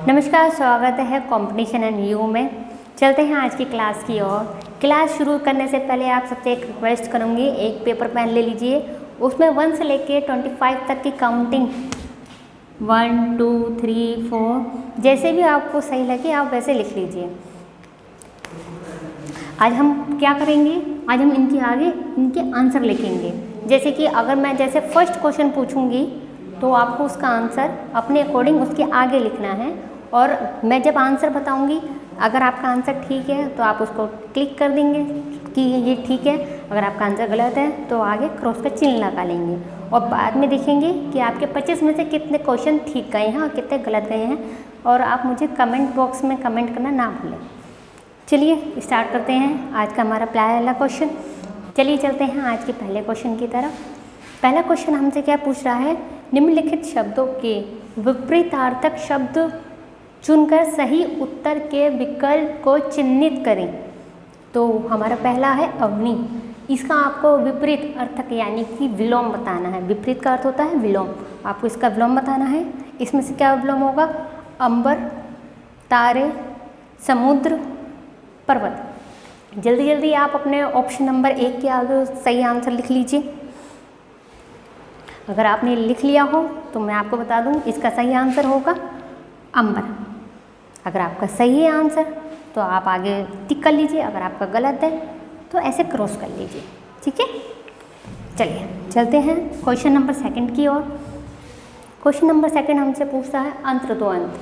नमस्कार, स्वागत है कंपटीशन एंड यू में। चलते हैं आज की क्लास की ओर। क्लास शुरू करने से पहले आप सबसे एक रिक्वेस्ट करूंगी, एक पेपर पेन ले लीजिए, उसमें 1 से लेके 25 तक की काउंटिंग 1 2 3 4 जैसे भी आपको सही लगे आप वैसे लिख लीजिए। आज हम क्या करेंगे, आज हम इनके आगे इनके आंसर लिखेंगे। जैसे कि अगर मैं जैसे फर्स्ट क्वेश्चन पूछूंगी तो आपको उसका आंसर अपने अकॉर्डिंग उसके आगे लिखना है, और मैं जब आंसर बताऊंगी अगर आपका आंसर ठीक है तो आप उसको क्लिक कर देंगे कि ये ठीक है, अगर आपका आंसर गलत है तो आगे क्रॉस का चिन्ह लगा लेंगे, और बाद में देखेंगे कि आपके 25 में से कितने क्वेश्चन ठीक गए हैं और कितने गलत गए हैं। और आप मुझे कमेंट बॉक्स में कमेंट करना ना भूलें। चलिए स्टार्ट करते हैं आज का हमारा पहला क्वेश्चन। चलिए चलते हैं आज के पहले क्वेश्चन की तरफ। पहला क्वेश्चन हमसे क्या पूछ रहा है, निम्नलिखित शब्दों के विपरीतार्थक शब्द चुनकर सही उत्तर के विकल्प को चिन्हित करें। तो हमारा पहला है अग्नि। इसका आपको विपरीत अर्थक यानी कि विलोम बताना है। विपरीत का अर्थ होता है विलोम, आपको इसका विलोम बताना है। इसमें से क्या विलोम होगा, अंबर, तारे, समुद्र, पर्वत। जल्दी जल्दी आप अपने ऑप्शन नंबर 1 के आगे सही आंसर लिख लीजिए। अगर आपने लिख लिया हो तो मैं आपको बता दूं इसका सही आंसर होगा अंबर। अगर आपका सही है आंसर तो आप आगे टिक कर लीजिए, अगर आपका गलत है तो ऐसे क्रॉस कर लीजिए, ठीक है। चलिए चलते हैं क्वेश्चन नंबर 2 की ओर। क्वेश्चन नंबर 2 हमसे पूछता है अंतर्द्वंद।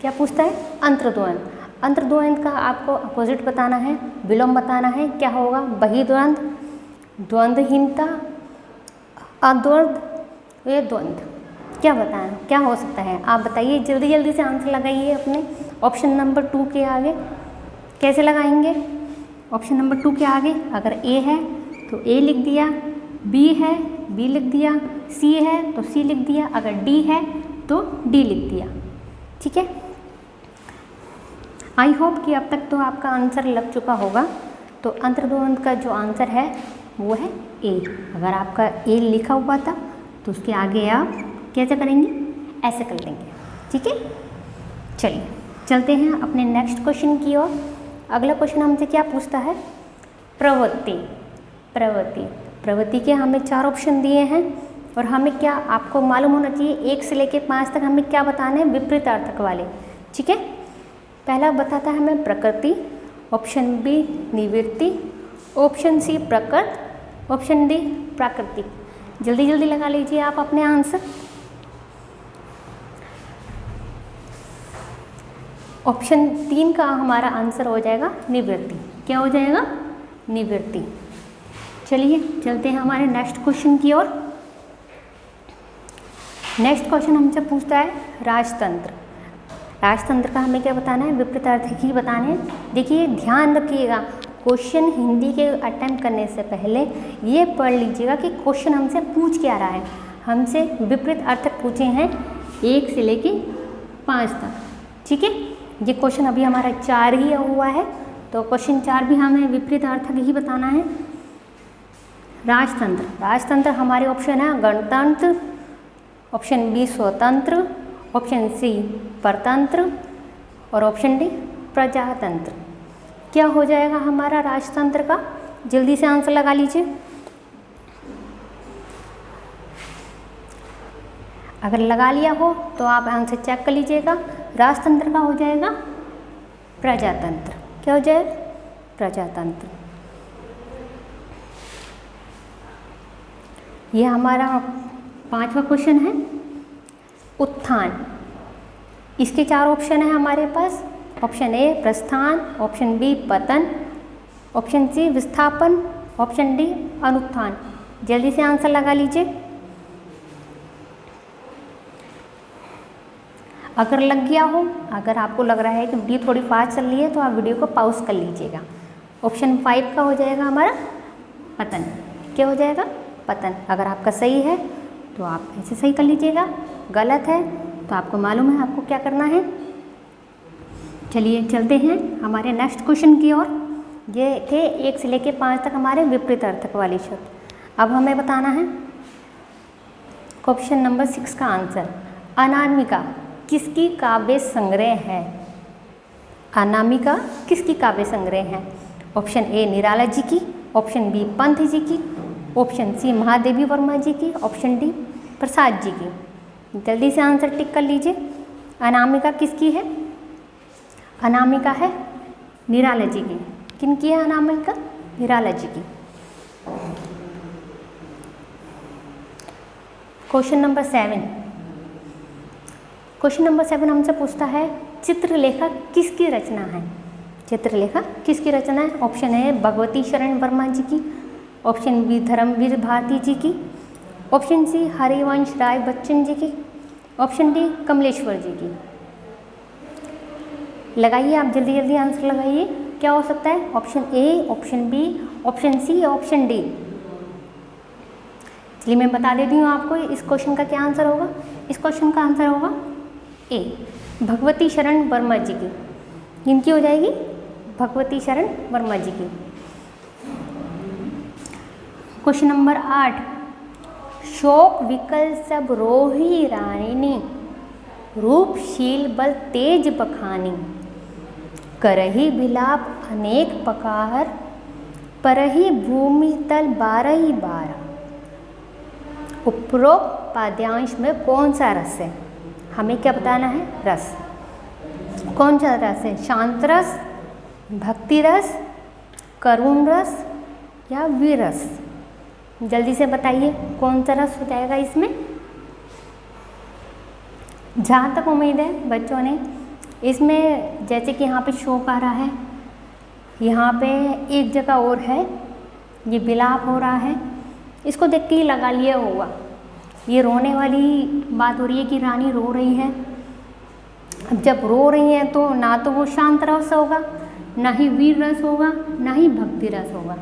क्या पूछता है, अंतर्द्वंद। अंतर्द्वंद का आपको अपोजिट बताना है, विलोम बताना है। क्या होगा, बहिर्द्वंद, द्वंद्वहीनता, अद्वंद, ये द्वंद। क्या बताएं, क्या हो सकता है आप बताइए, जल्दी जल्दी से आंसर लगाइए अपने ऑप्शन नंबर 2 के आगे। कैसे लगाएंगे, ऑप्शन नंबर 2 के आगे अगर ए है तो ए लिख दिया, बी है बी लिख दिया, सी है तो सी लिख दिया, अगर डी है तो डी लिख दिया, ठीक है। आई होप कि अब तक तो आपका आंसर लग चुका होगा। तो अंतर्द्वंद का जो आंसर है वो है ए। अगर आपका ए लिखा हुआ था तो उसके आगे आप कैसे करेंगे, ऐसे कर लेंगे, ठीक है। चलिए चलते हैं अपने नेक्स्ट क्वेश्चन की ओर। अगला क्वेश्चन हमसे क्या पूछता है, प्रवृत्ति। प्रवृत्ति प्रवृत्ति के हमें 4 ऑप्शन दिए हैं, और हमें क्या आपको मालूम होना चाहिए 1 से लेकर 5 तक हमें क्या बताने हैं, विपरीतार्थक वाले, ठीक है। पहला बताता है हमें प्रकृति, ऑप्शन बी निवृत्ति, ऑप्शन सी प्रकृत, ऑप्शन डी प्राकृतिक। जल्दी जल्दी लगा लीजिए आप अपने आंसर। ऑप्शन 3 का हमारा आंसर हो जाएगा निवृत्ति। क्या हो जाएगा, निवृत्ति। चलिए चलते हैं हमारे नेक्स्ट क्वेश्चन की ओर। नेक्स्ट क्वेश्चन हमसे पूछता है राजतंत्र। राजतंत्र का हमें क्या बताना है, विपरीतार्थक ही बताने हैं। देखिए ध्यान रखिएगा, क्वेश्चन हिंदी के अटेम्प्ट करने से पहले ये पढ़ लीजिएगा कि क्वेश्चन हमसे पूछ क्या रहा है। हमसे विपरीत अर्थक पूछे हैं 1 से लेके 5 तक, ठीक है। ये क्वेश्चन अभी हमारा 4 ही हुआ है, तो क्वेश्चन 4 भी हमें विपरीत अर्थक ही बताना है। राजतंत्र, राजतंत्र हमारे ऑप्शन है गणतंत्र, ऑप्शन बी स्वतंत्र, ऑप्शन सी परतंत्र, और ऑप्शन डी प्रजातंत्र। क्या हो जाएगा हमारा राजतंत्र का, जल्दी से आंसर लगा लीजिए। अगर लगा लिया हो तो आप आंसर चेक कर लीजिएगा। राजतंत्र का हो जाएगा प्रजातंत्र। क्या हो जाएगा, प्रजातंत्र। यह हमारा 5वां क्वेश्चन है उत्थान। इसके 4 ऑप्शन है हमारे पास, ऑप्शन ए प्रस्थान, ऑप्शन बी पतन, ऑप्शन सी विस्थापन, ऑप्शन डी अनुत्थान। जल्दी से आंसर लगा लीजिए। अगर लग गया हो, अगर आपको लग रहा है कि वीडियो थोड़ी फास्ट चल रही है तो आप वीडियो को पॉज कर लीजिएगा। ऑप्शन 5 का हो जाएगा हमारा पतन। क्या हो जाएगा, पतन। अगर आपका सही है तो आप ऐसे सही कर लीजिएगा, गलत है तो आपको मालूम है आपको क्या करना है। चलिए चलते हैं हमारे नेक्स्ट क्वेश्चन की ओर। ये थे 1 से लेके 5 तक हमारे विपरीत अर्थक वाले शब्द। अब हमें बताना है क्वेश्चन नंबर 6 का आंसर, अनामिका। किसकी काव्य संग्रह है? अनामिका किसकी काव्य संग्रह है? ऑप्शन ए निराला जी की, ऑप्शन बी पंत जी की, ऑप्शन सी महादेवी वर्मा जी की, ऑप्शन डी प्रसाद जी की। जल्दी से आंसर टिक कर लीजिए। अनामिका किसकी है? अनामिका है निराला जी की। किनकी है अनामिका? निराला जी की। Question number 7। क्वेश्चन नंबर 7 हमसे पूछता है चित्रलेखा किसकी रचना है? चित्रलेखा किसकी रचना है? ऑप्शन ए भगवती शरण वर्मा जी की, ऑप्शन बी धर्मवीर भारती जी की, ऑप्शन सी हरिवंश राय बच्चन जी की, ऑप्शन डी कमलेश्वर जी की। लगाइए आप जल्दी जल्दी आंसर लगाइए। क्या हो सकता है? Option A, option B, option C, option D. चलिए मैं बता देती हूँ आपको इस क्वेश्चन का क्या आंसर होगा। इस क्वेश्चन का आंसर होगा ए भगवती शरण वर्मा जी की। किनकी हो जाएगी? भगवती शरण वर्मा जी की। Question number 8। शोक विकल सब रोही रानी, रूपशील बल तेज बखानी, करही विलाप अनेक पकार, परही भूमि तल 12 बार। उपरोक्त पाद्यांश में कौन सा रस है? हमें क्या बताना है? रस। कौन सा रस है? शांत रस, भक्ति रस, करुण रस या वीर रस? जल्दी से बताइए कौन सा रस हो जाएगा इसमें। जहाँ तक उम्मीद है बच्चों ने इसमें, जैसे कि यहाँ पे शोक आ रहा है, यहाँ पे एक जगह और है ये विलाप हो रहा है, इसको देख के ही लगा लिया होगा ये रोने वाली बात हो रही है कि रानी रो रही है। अब जब रो रही है तो ना तो वो शांत रस होगा, ना ही वीर रस होगा, ना ही भक्ति रस होगा।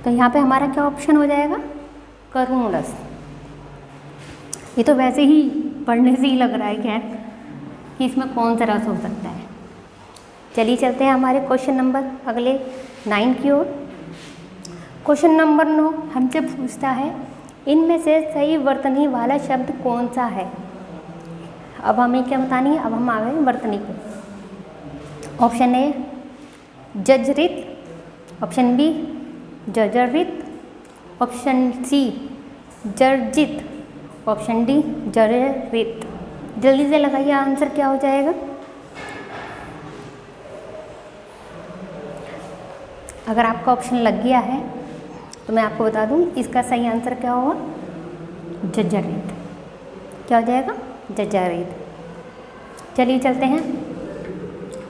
तो यहाँ पे हमारा क्या ऑप्शन हो जाएगा? करुण रस। ये तो वैसे ही पढ़ने से ही लग रहा है खैर कि इसमें कौन सा रस हो सकता है। चलिए चलते हैं हमारे क्वेश्चन नंबर अगले 9 की ओर। क्वेश्चन नंबर 9 हमसे पूछता है इनमें से सही वर्तनी वाला शब्द कौन सा है? अब हमें क्या बतानी है? अब हम आ गए वर्तनी पे। ऑप्शन ए जर्जरित, ऑप्शन बी जर्जरित, ऑप्शन सी जर्जित, ऑप्शन डी जर्जरित। जल्दी से लगाइए आंसर क्या हो जाएगा। अगर आपका ऑप्शन लग गया है तो मैं आपको बता दूं इसका सही आंसर क्या होगा? जर्जरित। क्या हो जाएगा? जर्जरित। चलिए चलते हैं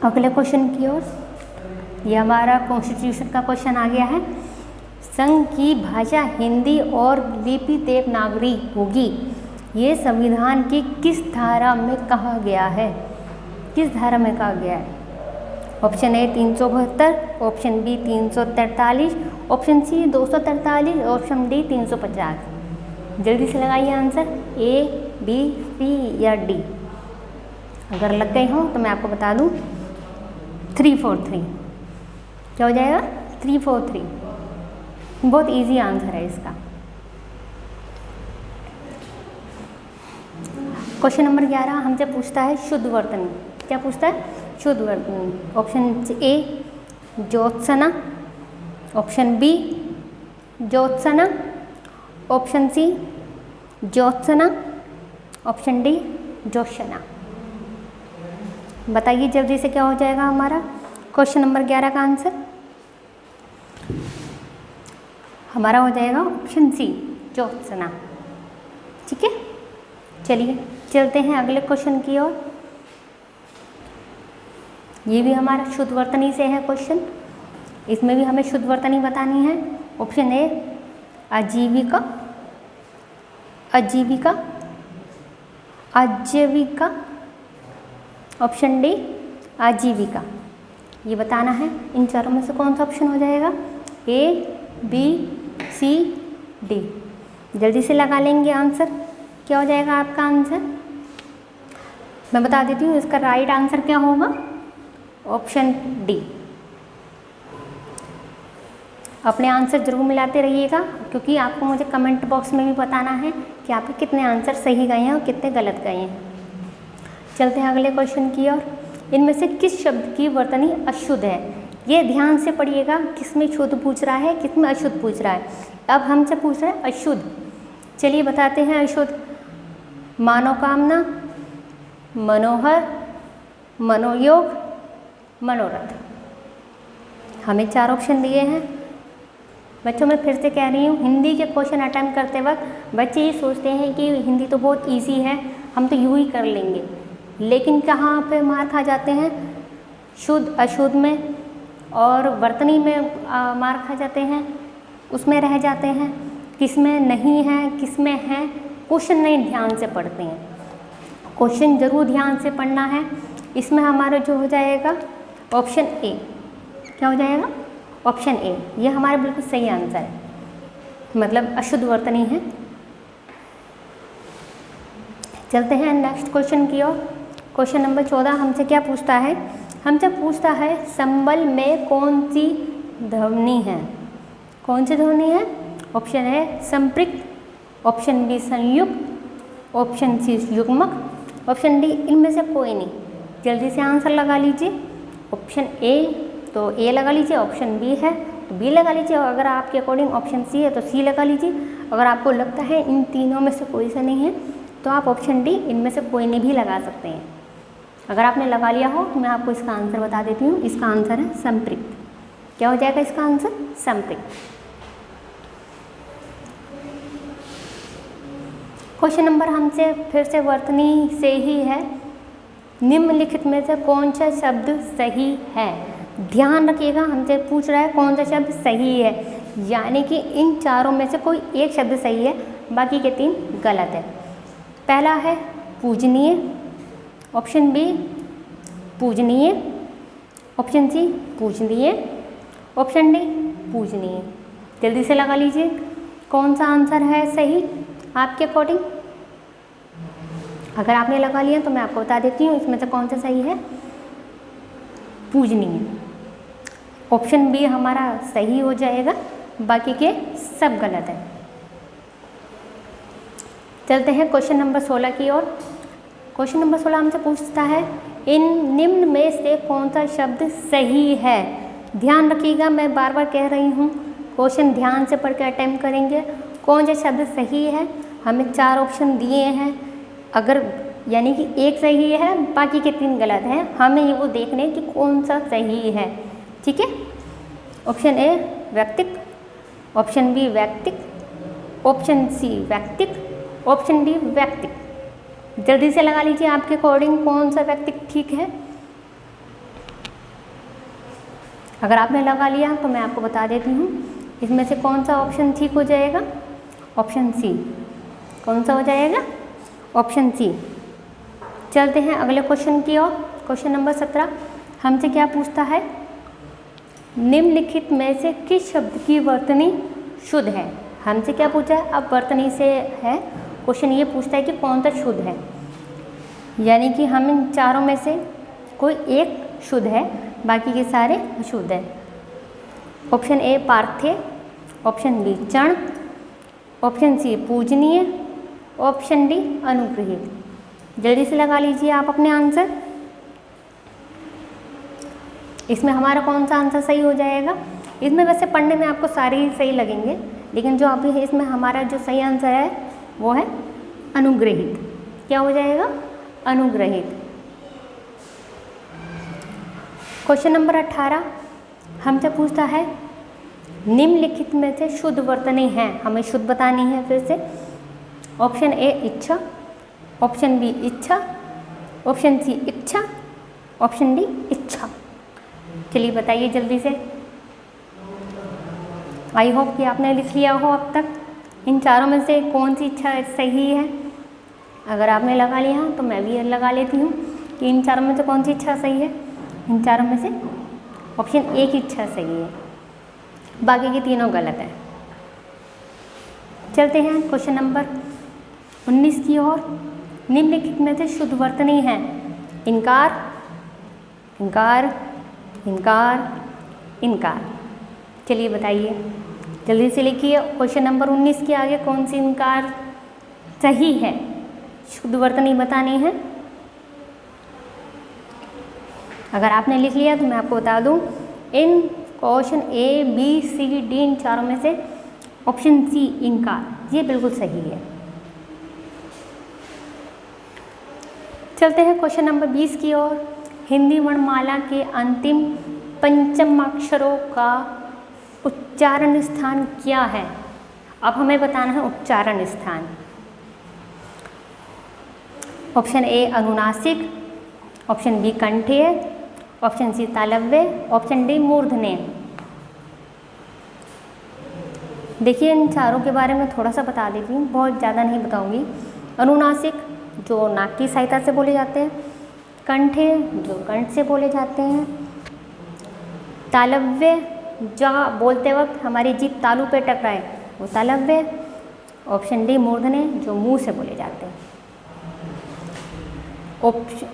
अगले क्वेश्चन की ओर। ये हमारा कॉन्स्टिट्यूशन का क्वेश्चन आ गया है। संघ की भाषा हिंदी और लिपि देवनागरी होगी, ये संविधान की किस धारा में कहा गया है? किस धारा में कहा गया है? Option A 372, option B 343, option C 243, option D 350। जल्दी से लगाइए आंसर ए, बी, सी या डी। अगर लग गए हों तो मैं आपको बता दूं 343। क्या हो जाएगा? 343। बहुत इजी आंसर है इसका। क्वेश्चन नंबर 11 हमसे पूछता है शुद्ध वर्तनी। क्या पूछता है? शुद्ध वर्तनी। ऑप्शन ए ज्योत्सना, ऑप्शन बी ज्योत्सना, ऑप्शन सी ज्योत्सना, ऑप्शन डी ज्योत्सना। बताइए जल्दी से क्या हो जाएगा हमारा क्वेश्चन नंबर 11 का आंसर। हमारा हो जाएगा ऑप्शन सी ज्योत्सना। ठीक है, चलिए चलते हैं अगले क्वेश्चन की ओर। ये भी हमारा शुद्ध वर्तनी से है क्वेश्चन। इसमें भी हमें शुद्ध वर्तनी बतानी है। ऑप्शन ए आजीविका, आजीविका, आजीविका, ऑप्शन डी आजीविका। ये बताना है इन चारों में से कौन सा ऑप्शन हो जाएगा? ए, बी, सी, डी। जल्दी से लगा लेंगे आंसर। क्या हो जाएगा आपका आंसर? मैं बता देती हूँ इसका राइट आंसर क्या होगा। Option D. अपने आंसर जरूर मिलाते रहिएगा क्योंकि आपको मुझे कमेंट बॉक्स में भी बताना है कि आपके कितने आंसर सही गए हैं और कितने गलत गए हैं। चलते हैं अगले क्वेश्चन की ओर। इनमें से किस शब्द की वर्तनी अशुद्ध है? ये ध्यान से पढ़िएगा, किसमें शुद्ध पूछ रहा है, किसमें अशुद्ध पूछ रहा है। अब हमसे पूछ रहा है अशुद्ध। चलिए बताते हैं अशुद्ध। मनोकामना, मनोहर, मनोयोग, मनोरथ। हमें 4 ऑप्शन दिए हैं। बच्चों मैं फिर से कह रही हूँ, हिंदी के क्वेश्चन अटेम्प्ट करते वक्त बच्चे ये सोचते हैं कि हिंदी तो बहुत इजी है, हम तो यूँ ही कर लेंगे, लेकिन कहाँ पे मार खा जाते हैं? शुद्ध अशुद्ध में और वर्तनी में मार खा जाते हैं, उसमें रह जाते हैं। किस में नहीं है, किस में है, क्वेश्चन नहीं ध्यान से पढ़ते हैं। क्वेश्चन जरूर ध्यान से पढ़ना है। इसमें हमारा जो हो जाएगा ऑप्शन ए। क्या हो जाएगा? ऑप्शन ए। ये हमारा बिल्कुल सही आंसर है, मतलब अशुद्ध वर्तनी है। चलते हैं नेक्स्ट क्वेश्चन की ओर। क्वेश्चन नंबर 14 हमसे क्या पूछता है? हमसे पूछता है संबल में कौन सी ध्वनि है? कौन सी ध्वनि है? ऑप्शन है संपृक्त, ऑप्शन बी संयुक्त, ऑप्शन सी युग्मक, ऑप्शन डी इनमें से कोई नहीं। जल्दी से आंसर लगा लीजिए। ऑप्शन ए तो ए लगा लीजिए, ऑप्शन बी है तो बी लगा लीजिए, और अगर आपके अकॉर्डिंग ऑप्शन सी है तो सी लगा लीजिए। अगर आपको लगता है इन तीनों में से कोई सा नहीं है तो आप ऑप्शन डी इनमें से कोई नहीं भी लगा सकते हैं। अगर आपने लगा लिया हो तो मैं आपको इसका आंसर बता देती हूँ। इसका आंसर है संपृक्त। क्या हो जाएगा इसका आंसर? संपृक्त। क्वेश्चन नंबर हमसे फिर से वर्तनी से ही है। निम्नलिखित में से कौन सा शब्द सही है? ध्यान रखिएगा, हमसे पूछ रहा है कौन सा शब्द सही है, यानी कि इन चारों में से कोई एक शब्द सही है, बाकी के 3 गलत है। पहला है पूजनीय, ऑप्शन बी पूजनीय, ऑप्शन सी पूजनीय, ऑप्शन डी पूजनीय। जल्दी से लगा लीजिए कौन सा आंसर है सही आपके अकॉर्डिंग। अगर आपने लगा लिया तो मैं आपको बता देती हूँ इसमें से कौन सा सही है। पूजनीय। ऑप्शन बी हमारा सही हो जाएगा, बाकी के सब गलत है। चलते हैं क्वेश्चन नंबर 16 की ओर। क्वेश्चन नंबर 16 हमसे पूछता है इन निम्न में से कौन सा शब्द सही है? ध्यान रखिएगा, मैं बार बार कह रही हूँ, क्वेश्चन ध्यान से पढ़ के अटेम्प्ट करेंगे। कौन सा शब्द सही है? हमें 4 ऑप्शन दिए हैं, अगर यानी कि एक सही है बाकी के 3 गलत हैं। हमें ये वो देखने कि कौन सा सही है, ठीक है। ऑप्शन ए व्यक्तिक, ऑप्शन बी व्यक्तिक, ऑप्शन सी व्यक्तिक, ऑप्शन डी व्यक्तिक। जल्दी से लगा लीजिए आपके अकॉर्डिंग कौन सा व्यक्तिक ठीक है। अगर आपने लगा लिया तो मैं आपको बता देती हूँ इसमें से कौन सा ऑप्शन ठीक हो जाएगा। Option C. कौन सा हो जाएगा? Option C. चलते हैं अगले क्वेश्चन की ओर। क्वेश्चन नंबर 17 हमसे क्या पूछता है? निम्नलिखित में से किस शब्द की वर्तनी शुद्ध है? हमसे क्या पूछा है? अब वर्तनी से है क्वेश्चन, ये पूछता है कि कौन सा शुद्ध है, यानी कि हम इन चारों में से कोई एक शुद्ध है, बाकी के सारे अशुद्ध हैं। ऑप्शन ए पार्थेय, ऑप्शन बी चण, ऑप्शन सी पूजनीय, ऑप्शन डी अनुग्रहित। जल्दी से लगा लीजिए आप अपने आंसर। इसमें हमारा कौन सा आंसर सही हो जाएगा? इसमें वैसे पढ़ने में आपको सारे ही सही लगेंगे, लेकिन जो अभी है इसमें हमारा जो सही आंसर है वो है अनुग्रहित। क्या हो जाएगा? अनुग्रहित। क्वेश्चन नंबर 18 हमसे पूछता है निम्नलिखित में से शुद्ध वर्तनी है। हमें शुद्ध बतानी है फिर से। ऑप्शन ए इच्छा, ऑप्शन बी इच्छा, ऑप्शन सी इच्छा, ऑप्शन डी इच्छा। चलिए बताइए जल्दी से। आई होप कि आपने लिख लिया हो अब तक इन चारों में से कौन सी इच्छा सही है। अगर आपने लगा लिया तो मैं भी लगा लेती हूँ कि इन चारों में से कौन सी इच्छा सही है। इन चारों में से ऑप्शन ए की इच्छा सही है, बाकी के तीनों गलत है। चलते हैं क्वेश्चन नंबर 19 की ओर। निम्नलिखित में से शुद्ध वर्तनी है। इनकार, इनकार, इनकार, इनकार। चलिए बताइए जल्दी से लिखिए। क्वेश्चन नंबर 19 के आगे कौन सी इनकार सही है? शुद्ध वर्तनी बतानी है। अगर आपने लिख लिया तो मैं आपको बता दूं, इन question A B C D इन चारों में से ऑप्शन सी इंकार ये बिल्कुल सही है। चलते हैं क्वेश्चन नंबर 20 की ओर। हिंदी वर्णमाला के अंतिम पंचमाक्षरों का उच्चारण स्थान क्या है? अब हमें बताना है उच्चारण स्थान। ऑप्शन ए अनुनासिक, ऑप्शन बी कंठीय, ऑप्शन सी तालव्य, ऑप्शन डी मूर्धन्य। देखिए इन चारों के बारे में थोड़ा सा बता देती हूँ, बहुत ज़्यादा नहीं बताऊँगी। अनुनासिक जो नाक की सहायता से बोले जाते हैं, कंठीय जो कंठ से बोले जाते हैं, तालव्य जहाँ बोलते वक्त हमारी जीभ तालू पे टकराए वो तालव्य, ऑप्शन डी मूर्धन्य जो मुंह से बोले जाते हैं।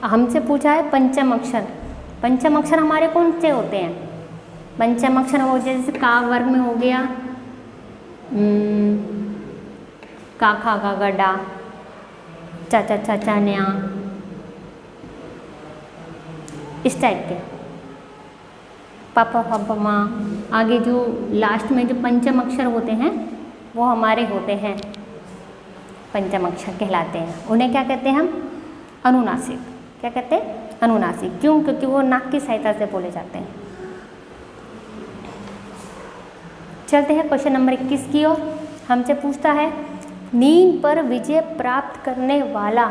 हमसे पूछा है पंचम अक्षर। पंचम अक्षर हमारे कौन से होते हैं? पंचम अक्षर हो जैसे का वर्ग में हो गया का खा गा गा डा, चा चा चा चा न्या, इस टाइप के पापा पापा माँ। आगे जो लास्ट में जो पंचम अक्षर होते हैं वो हमारे होते हैं पंचम अक्षर कहलाते हैं। उन्हें क्या कहते हैं हम? अनुनासिक। क्या कहते हैं? अनुनासिक। क्यों? क्योंकि वो नाक की सहायता से बोले जाते हैं। चलते हैं क्वेश्चन नंबर 21 की ओर। हमसे पूछता है नींद पर विजय प्राप्त करने वाला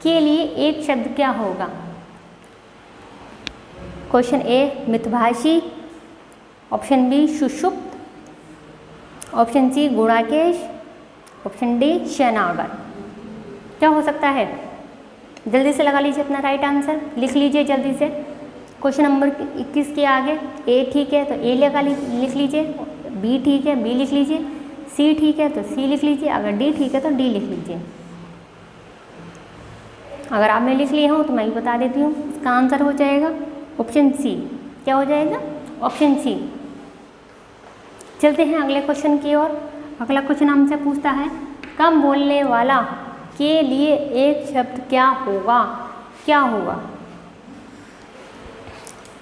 के लिए एक शब्द क्या होगा? क्वेश्चन ए मितभाषी, ऑप्शन बी सुषुप्त, ऑप्शन सी गुणाकेश, ऑप्शन डी शयनागत। क्या हो सकता है? जल्दी से लगा लीजिए अपना राइट आंसर, लिख लीजिए जल्दी से। क्वेश्चन नंबर 21 के आगे ए ठीक है तो ए लिख लीजिए, बी ठीक है बी लिख लीजिए, सी ठीक है तो सी लिख लीजिए, अगर डी ठीक है तो डी लिख लीजिए। अगर आपने लिख लिए हो तो मैं भी बता देती हूँ, इसका आंसर हो जाएगा ऑप्शन सी। क्या हो जाएगा? Option C. चलते हैं अगले क्वेश्चन की ओर। अगला क्वेश्चन हमसे पूछता है कम बोलने वाला के लिए एक शब्द क्या होगा? क्या होगा?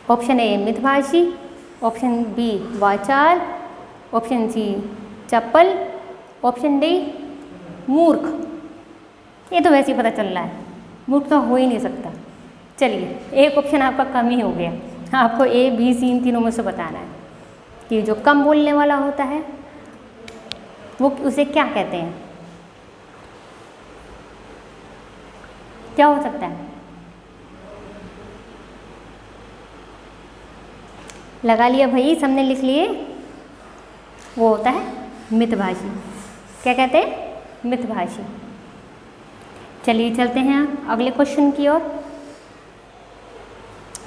ऑप्शन ए मितभाषी, ऑप्शन बी वाचाल, ऑप्शन सी चप्पल, ऑप्शन डी मूर्ख। ये तो वैसे ही पता चल रहा है, मूर्ख तो हो ही नहीं सकता। चलिए एक ऑप्शन आपका कम ही हो गया। आपको ए बी सी इन तीनों में से बताना है कि जो कम बोलने वाला होता है वो उसे क्या कहते हैं? क्या हो सकता है? लगा लिया भाई, सबने लिख लिए। वो होता है मितभाषी। क्या कहते हैं? मितभाषी। चलिए चलते हैं अगले क्वेश्चन की ओर।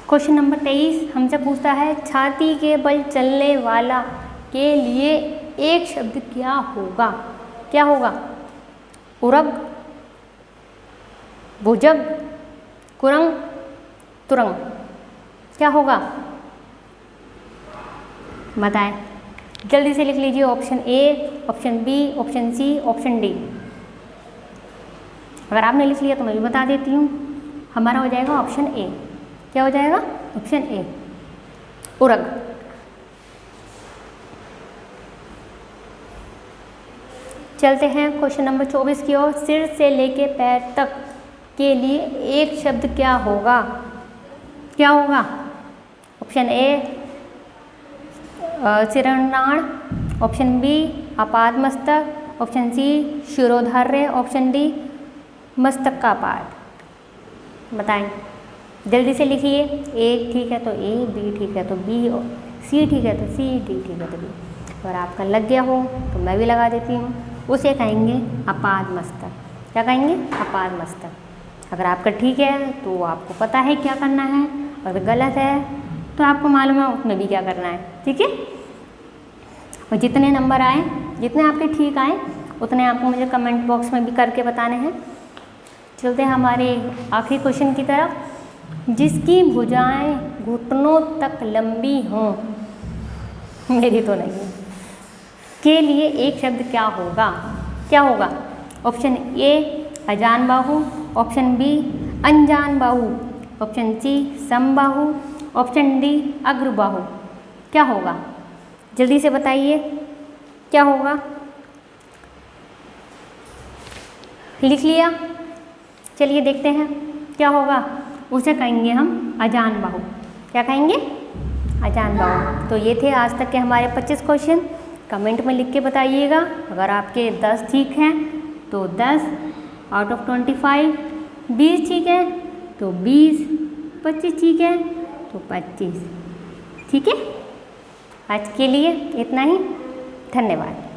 क्वेश्चन नंबर 23 हमसे पूछता है छाती के बल चलने वाला के लिए एक शब्द क्या होगा? क्या होगा? उरग, भुजग, कुरंग, तुरंग। क्या होगा? बताएं जल्दी से लिख लीजिए। Option A, option B, option C, option D. अगर आपने लिख लिया तो मैं भी बता देती हूँ, हमारा हो जाएगा ऑप्शन ए। क्या हो जाएगा? ऑप्शन ए उरग। चलते हैं क्वेश्चन नंबर 24 की ओर। सिर से लेके पैर तक के लिए एक शब्द क्या होगा? क्या होगा? ऑप्शन ए शिरोनाड़, ऑप्शन बी आपादमस्तक, ऑप्शन सी शिरोधार्य, ऑप्शन डी मस्तक का पाद। बताएं जल्दी से लिखिए। ए ठीक है तो ए, बी ठीक है तो बी, सी ठीक है तो सी, डी ठीक है तो डी। अगर आपका लग गया हो तो मैं भी लगा देती हूँ। उसे कहेंगे अपादमस्तक। क्या कहेंगे? अपादमस्तक। अगर आपका ठीक है तो आपको पता है क्या करना है, और गलत है तो आपको मालूम है उसमें भी क्या करना है। ठीक है। और जितने नंबर आए, जितने आपके ठीक आए उतने आपको मुझे कमेंट बॉक्स में भी करके बताने हैं। चलते हैं हमारे आखिरी क्वेश्चन की तरफ। जिसकी भुजाएं घुटनों तक लंबी हों, मेरी तो नहीं है, के लिए एक शब्द क्या होगा? क्या होगा? ऑप्शन ए अजान बाहु, ऑप्शन बी अनजान बाहु, ऑप्शन सी समबाहु, ऑप्शन डी अग्रबाहु। क्या होगा? जल्दी से बताइए क्या होगा। लिख लिया? चलिए देखते हैं क्या होगा। उसे कहेंगे हम अजान बाहु। क्या कहेंगे? अजान बाहु। तो ये थे आज तक के हमारे 25 क्वेश्चन। कमेंट में लिख के बताइएगा। अगर आपके 10 ठीक हैं तो 10 आउट ऑफ 25, 20 ठीक है तो 20, 25 ठीक है तो 25। ठीक है, आज के लिए इतना ही। धन्यवाद।